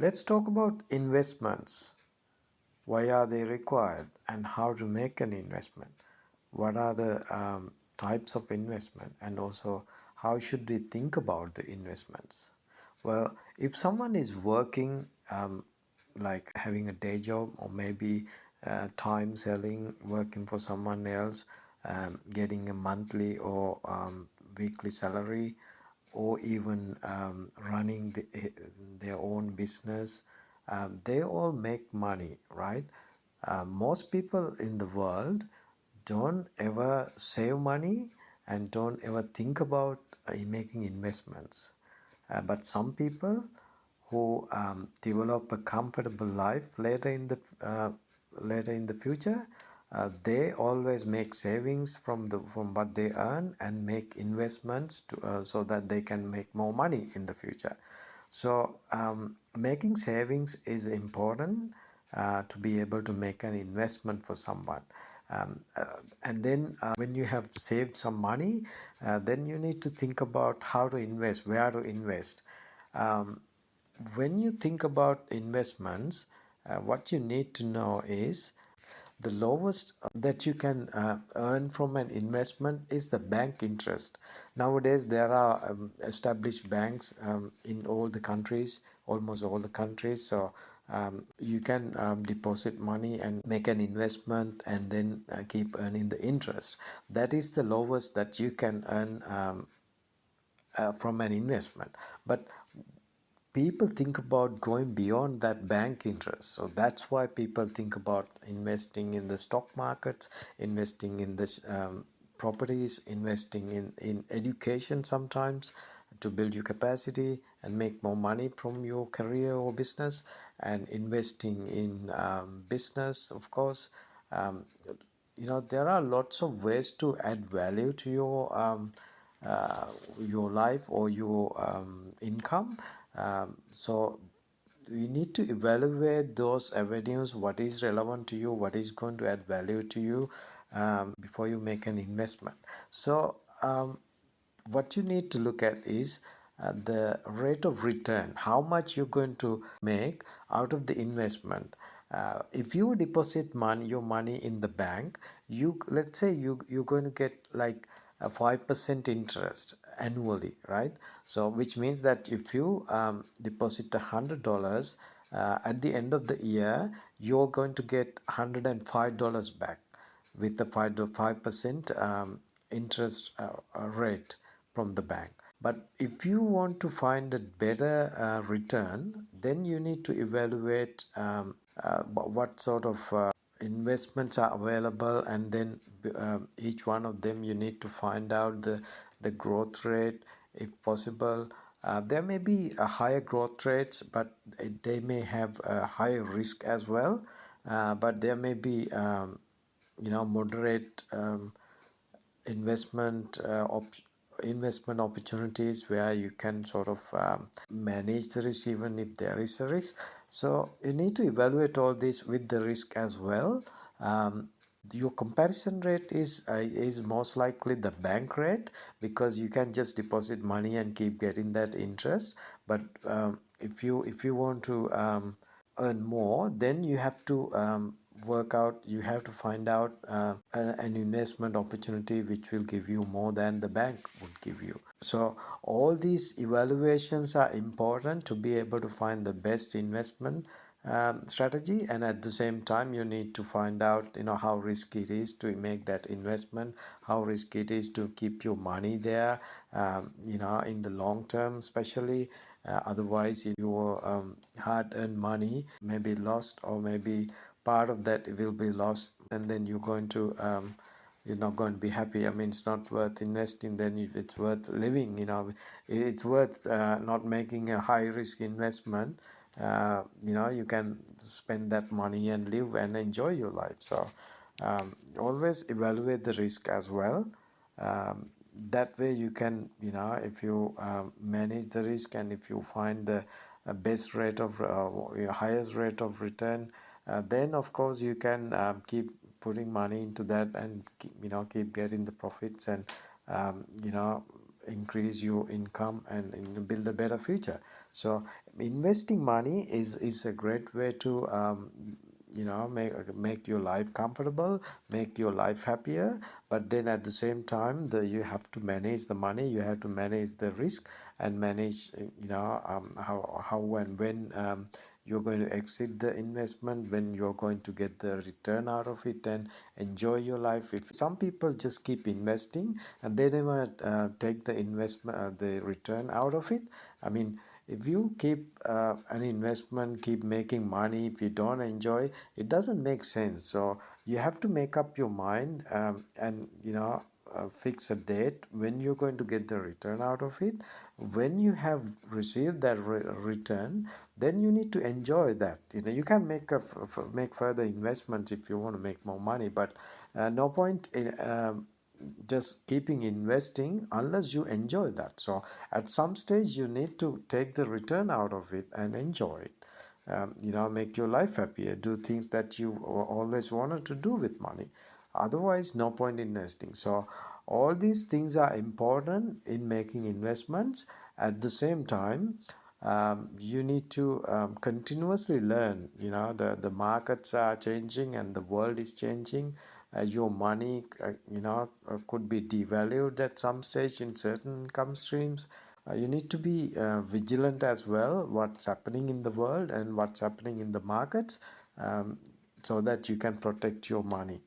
Let's talk about investments. Why are they required and how to make an investment? What are the types of investment and also how should we think about the investments? Well, if someone is working like having a day job or maybe time selling, working for someone else, getting a monthly or weekly salary, or even running their own business, they all make money, right? Most people in the world don't ever save money and don't ever think about making investments. But some people who develop a comfortable life later in the future, they always make savings from what they earn and make investments so that they can make more money in the future. So making savings is important to be able to make an investment for someone. And then when you have saved some money, then you need to think about how to invest, where to invest. Um, when you think about investments, what you need to know is the lowest that you can earn from an investment is the bank interest. Nowadays, there are established banks in all the countries, almost all the countries. So you can deposit money and make an investment and then keep earning the interest. That is the lowest that you can earn from an investment. But people think about going beyond that bank interest. So that's why people think about investing in the stock markets, investing in the properties, investing in education sometimes to build your capacity and make more money from your career or business, and investing in business, of course. Um, there are lots of ways to add value to your life or your income. So you need to evaluate those avenues, what is relevant to you, what is going to add value to you, before you make an investment. So what you need to look at is the rate of return, how much you're going to make out of the investment. If you deposit your money in the bank, let's say you're going to get like a 5% interest annually, right? So which means that if you deposit $100, at the end of the year you're going to get $105 back with the 5% interest rate from the bank. But if you want to find a better return, then you need to evaluate what sort of investments are available, and then each one of them you need to find out the growth rate if possible. There may be a higher growth rates, but they may have a higher risk as well. But there may be moderate investment investment opportunities where you can sort of manage the risk even if there is a risk. So you need to evaluate all this with the risk as well. Your comparison rate is most likely the bank rate, because you can just deposit money and keep getting that interest. But if you want to earn more, then you have to you have to find out an investment opportunity which will give you more than the bank would give you. So all these evaluations are important to be able to find the best investment strategy, and at the same time you need to find out how risky it is to make that investment, how risky it is to keep your money there in the long term, especially. Otherwise your hard-earned money may be lost, or maybe part of that will be lost, and then you're not going to be happy. I mean, it's not worth investing. Then if it's worth living, it's worth not making a high risk investment. You can spend that money and live and enjoy your life. So always evaluate the risk as well. That way you can, if you manage the risk, and if you find the best rate of highest rate of return, then of course you can keep putting money into that and keep getting the profits, and increase your income and build a better future. So investing money is a great way to make your life comfortable, make your life happier. But then at the same time, you have to manage the money, you have to manage the risk, and manage how and when you're going to exit the investment, when you're going to get the return out of it and enjoy your life. If some people just keep investing and they never take the investment, the return out of it. I mean, if you keep an investment, keep making money, if you don't enjoy, it doesn't make sense. So you have to make up your mind, and fix a date when you're going to get the return out of it. When you have received that return, then you need to enjoy that. You can make further investments if you want to make more money, but no point in just keeping investing unless you enjoy that. So at some stage you need to take the return out of it and enjoy it. Make your life happier, do things that you always wanted to do with money. Otherwise, no point investing. So all these things are important in making investments. At the same time, you need to continuously learn. The markets are changing and the world is changing. Your money could be devalued at some stage in certain income streams. You need to be vigilant as well, what's happening in the world and what's happening in the markets, um, so that you can protect your money.